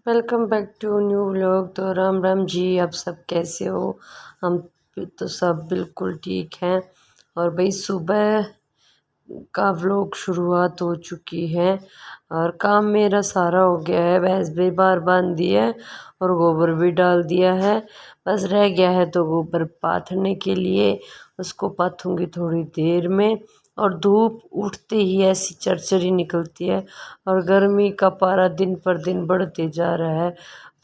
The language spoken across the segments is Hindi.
Welcome back to new vlog. तो राम राम जी, आप सब कैसे हो? हम तो सब बिल्कुल ठीक हैं। और भाई सुबह का व्लॉग शुरुआत हो चुकी है और काम मेरा सारा हो गया है। भैंस भी बार बांध दी है और गोबर भी डाल दिया है। बस रह गया है तो गोबर पाथने के लिए, उसको पाथूंगी थोड़ी देर में। और धूप उठते ही ऐसी चरचरी निकलती है और गर्मी का पारा दिन पर दिन बढ़ते जा रहा है।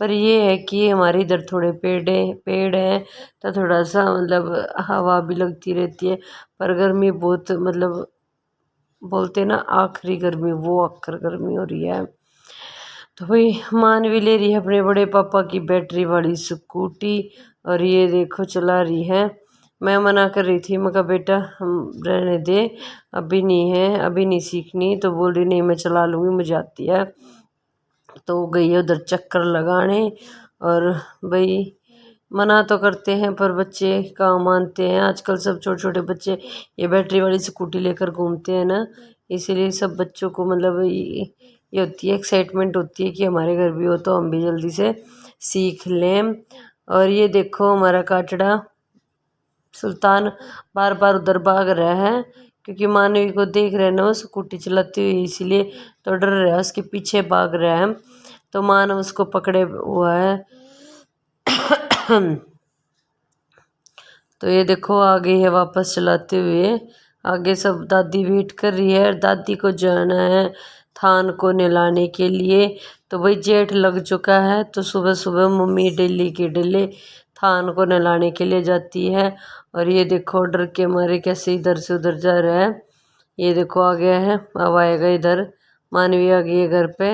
पर ये है कि हमारे इधर थोड़े पेड़ हैं तो थोड़ा सा मतलब हवा भी लगती रहती है। पर गर्मी बहुत मतलब बोलते ना आखिरी गर्मी, वो आखिर गर्मी हो रही है। तो भाई मान भी ले रही है अपने बड़े पापा की बैटरी वाली स्कूटी और ये देखो चला रही है। मैं मना कर रही थी, मैं कहा बेटा हम रहने दे, अभी नहीं है, अभी नहीं सीखनी। तो बोल रही नहीं मैं चला लूँगी, मुझे आती है। तो गई है उधर चक्कर लगाने। और भाई मना तो करते हैं पर बच्चे कहाँ मानते हैं। आजकल सब छोटे छोटे बच्चे ये बैटरी वाली स्कूटी लेकर घूमते हैं ना, इसीलिए सब बच्चों को मतलब ये होती है, एक्साइटमेंट होती है कि हमारे घर भी हो तो हम भी जल्दी से सीख लें। और ये देखो हमारा काटड़ा सुल्तान बार बार उधर भाग रहा है क्योंकि मानवी को देख रहे हैं ना वो स्कूटी चलाती हुई, इसीलिए तो डर रहा है, उसके पीछे भाग रहा है। तो मानव उसको पकड़े हुआ है। तो ये देखो आ गई है वापस चलाते हुए। आगे सब दादी वेट कर रही है और दादी को जाना है थान को नहलाने के लिए। तो भाई जेठ लग चुका है तो सुबह सुबह मम्मी डेली के डेली थान को नहलाने के लिए जाती है। और ये देखो डर के मारे कैसे इधर से उधर जा रहा है। ये देखो आ गया है, अब आएगा इधर। मानवी आ गई है घर पे।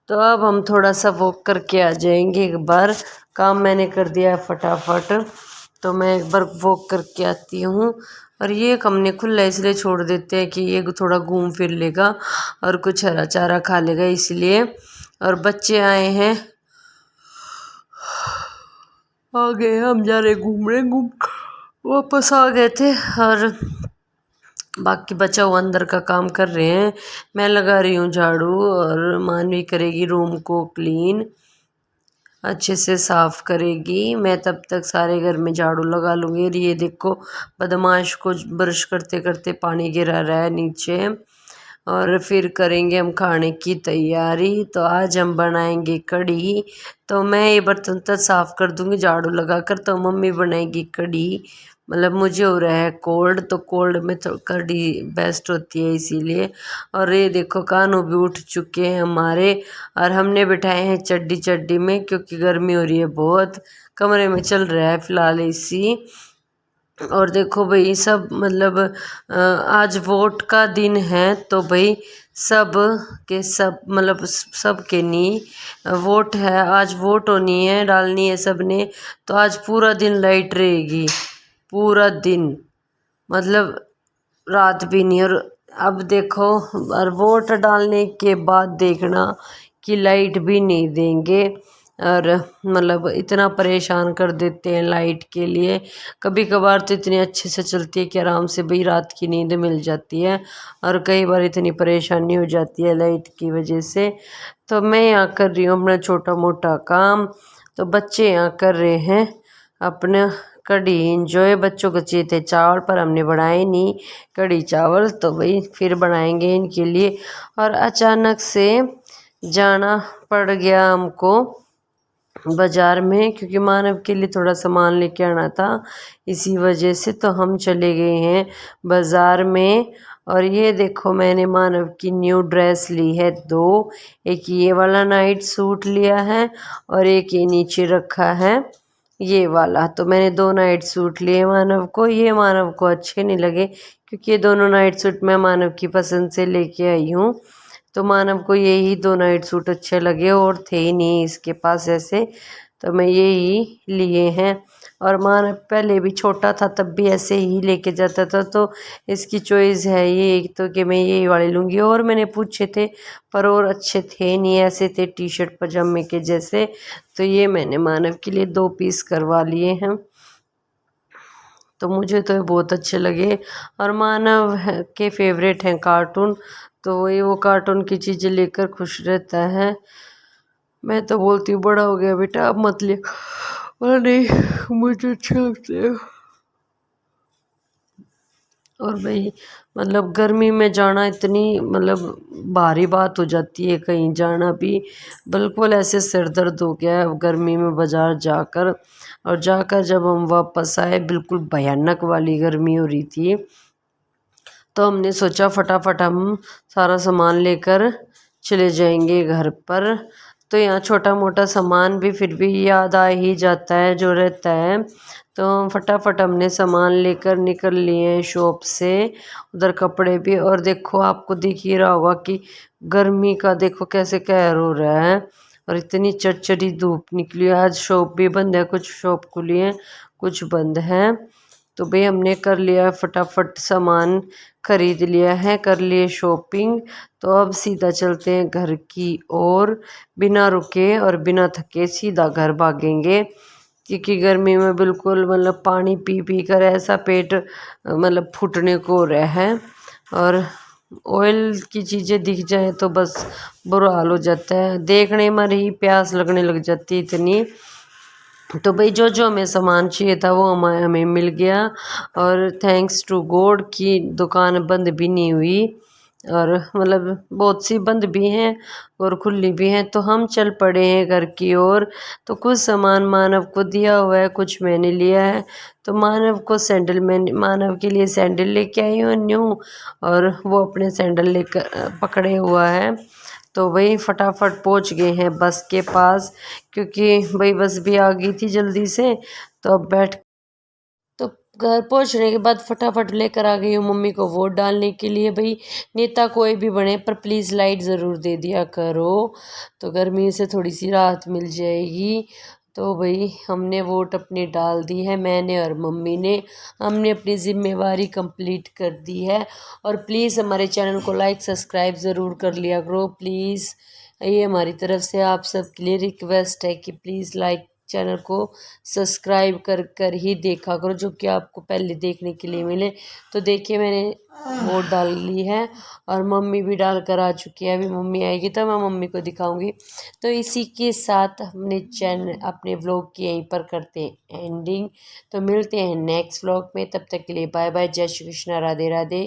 तो अब हम थोड़ा सा वॉक करके आ जाएंगे एक बार। काम मैंने कर दिया है फटाफट, तो मैं एक बार वॉक करके आती हूँ। और ये हमने खुला इसलिए छोड़ देते हैं कि ये थोड़ा घूम फिर लेगा और कुछ हरा चारा खा लेगा इसलिए। और बच्चे आए हैं, आ गए, हम जा रहे घूमने, घूम वापस आ गए थे। और बाकी बचा हुआ अंदर का काम कर रहे हैं। मैं लगा रही हूँ झाड़ू और मानवी करेगी रूम को क्लीन, अच्छे से साफ करेगी। मैं तब तक सारे घर में झाड़ू लगा लूँगी। और ये देखो बदमाश को ब्रश करते करते पानी गिरा रहा है नीचे। और फिर करेंगे हम खाने की तैयारी। तो आज हम बनाएंगे कढ़ी। तो मैं ये बर्तन तो साफ़ कर दूँगी झाड़ू लगाकर, तो मम्मी बनाएगी कढ़ी। मतलब मुझे हो रहा है कोल्ड, तो कोल्ड में तो कढ़ी बेस्ट होती है इसीलिए। और ये देखो कानू भी उठ चुके हैं हमारे और हमने बिठाए हैं चड्डी चड्डी में क्योंकि गर्मी हो रही है बहुत। कमरे में चल रहा है फिलहाल एसी। और देखो भाई सब मतलब आज वोट का दिन है तो भाई सब के सब मतलब सब के नहीं वोट है, आज वोट होनी है, डालनी है सब ने। तो आज पूरा दिन लाइट रहेगी, पूरा दिन मतलब रात भी नहीं। और अब देखो और वोट डालने के बाद देखना कि लाइट भी नहीं देंगे। और मतलब इतना परेशान कर देते हैं लाइट के लिए। कभी कभार तो इतनी अच्छे से चलती है कि आराम से भाई रात की नींद मिल जाती है, और कई बार इतनी परेशानी हो जाती है लाइट की वजह से। तो मैं यहाँ कर रही हूँ अपना छोटा मोटा काम। तो बच्चे यहाँ कर रहे हैं अपना कढ़ी इंजॉय। बच्चों को चाहिए थे चावल पर हमने बनाए नहीं कढ़ी चावल, तो भाई फिर बनाएंगे इनके लिए। और अचानक से जाना पड़ गया हमको बाज़ार में क्योंकि मानव के लिए थोड़ा सामान लेके आना था, इसी वजह से तो हम चले गए हैं बाज़ार में। और ये देखो मैंने मानव की न्यू ड्रेस ली है दो, एक ये वाला नाइट सूट लिया है और एक ये नीचे रखा है ये वाला। तो मैंने दो नाइट सूट लिए मानव को। ये मानव को अच्छे नहीं लगे क्योंकि ये दोनों नाइट सूट मैं मानव की पसंद से लेके आई हूँ। तो मानव को यही दो नाइट सूट अच्छे लगे और थे ही नहीं इसके पास ऐसे, तो मैं यही लिए हैं। और मानव पहले भी छोटा था तब भी ऐसे ही लेके जाता था, तो इसकी चॉइस है ये एक तो कि मैं यही वाले लूँगी। और मैंने पूछे थे पर और अच्छे थे नहीं, ऐसे थे टी शर्ट पजामे के जैसे। तो ये मैंने मानव के लिए दो पीस करवा लिए हैं, तो मुझे तो ये बहुत अच्छे लगे। और मानव के फेवरेट हैं कार्टून, तो वही वो कार्टून की चीज़ें लेकर खुश रहता है। मैं तो बोलती हूँ बड़ा हो गया बेटा अब मत ले, और नहीं मुझे अच्छा लगता है। और भाई मतलब गर्मी में जाना इतनी मतलब भारी बात हो जाती है, कहीं जाना भी बिल्कुल ऐसे सिर दर्द हो गया है गर्मी में बाज़ार जाकर। और जाकर जब हम वापस आए बिल्कुल भयानक वाली गर्मी हो रही थी, तो हमने सोचा फटाफट हम सारा सामान लेकर चले जाएंगे घर पर। तो यहाँ छोटा मोटा सामान भी फिर भी याद आ ही जाता है जो रहता है। तो फटाफट हमने सामान लेकर निकल लिए हैं शॉप से, उधर कपड़े भी। और देखो आपको दिख ही रहा होगा कि गर्मी का देखो कैसे कहर हो रहा है, और इतनी चरचरी धूप निकली है। आज शॉप भी बंद है, कुछ शॉप खुली हैं कुछ बंद हैं। तो भाई हमने कर लिया फटाफट सामान खरीद लिया है, कर लिए शॉपिंग। तो अब सीधा चलते हैं घर की ओर, बिना रुके और बिना थके सीधा घर भागेंगे, क्योंकि गर्मी में बिल्कुल मतलब पानी पी पी कर ऐसा पेट मतलब फूटने को हो रहा है। और ऑयल की चीज़ें दिख जाए तो बस बुरा हाल हो जाता है, देखने में ही प्यास लगने लग जाती है इतनी। तो भाई जो जो हमें सामान चाहिए था वो हमें मिल गया, और थैंक्स टू गॉड की दुकान बंद भी नहीं हुई। और मतलब बहुत सी बंद भी हैं और खुली भी हैं। तो हम चल पड़े हैं घर की ओर। तो कुछ सामान मानव को दिया हुआ है, कुछ मैंने लिया है। तो मानव को सैंडल, मैंने मानव के लिए सैंडल लेके आई हूँ न्यू, और वो अपने सैंडल लेकर पकड़े हुआ है। तो वही फटाफट पहुंच गए हैं बस के पास, क्योंकि भाई बस भी आ गई थी जल्दी से। तो अब बैठ, तो घर पहुंचने के बाद फटाफट लेकर आ गई हूँ मम्मी को वोट डालने के लिए। भाई नेता कोई भी बने पर प्लीज़ लाइट ज़रूर दे दिया करो, तो गर्मी से थोड़ी सी राहत मिल जाएगी। तो भाई हमने वोट अपनी डाल दी है, मैंने और मम्मी ने। हमने अपनी ज़िम्मेवारी कंप्लीट कर दी है। और प्लीज़ हमारे चैनल को लाइक सब्सक्राइब ज़रूर कर लिया करो प्लीज़। ये हमारी तरफ से आप सबके लिए रिक्वेस्ट है कि प्लीज़ लाइक चैनल को सब्सक्राइब कर कर ही देखा करो, जो कि आपको पहले देखने के लिए मिले। तो देखिए मैंने वोट डाल ली है, और मम्मी भी डाल कर आ चुकी है। अभी मम्मी आएगी तो मैं मम्मी को दिखाऊंगी। तो इसी के साथ अपने चैनल अपने व्लॉग की यहीं पर करते हैं एंडिंग। तो मिलते हैं नेक्स्ट व्लॉग में, तब तक के लिए बाय बाय, जय श्री कृष्णा, राधे राधे।